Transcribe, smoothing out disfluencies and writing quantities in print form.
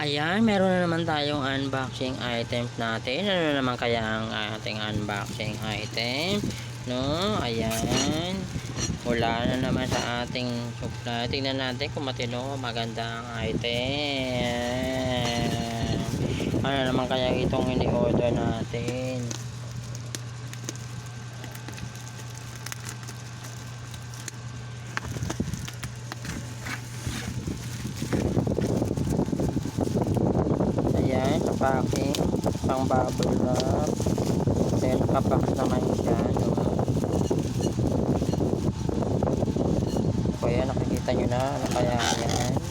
Ayan, meron na naman tayong unboxing items natin. Ano na naman kaya ang ating unboxing item? No, ayan. Wala na naman sa ating supply. Tingnan natin kung matino, magandang item. Ano naman kaya itong ini-order natin? Ayan, sa packing, pang bubble wrap. Then, nakabox naman siya, no? So, ayan, nakikita nyo na, ano kaya yan.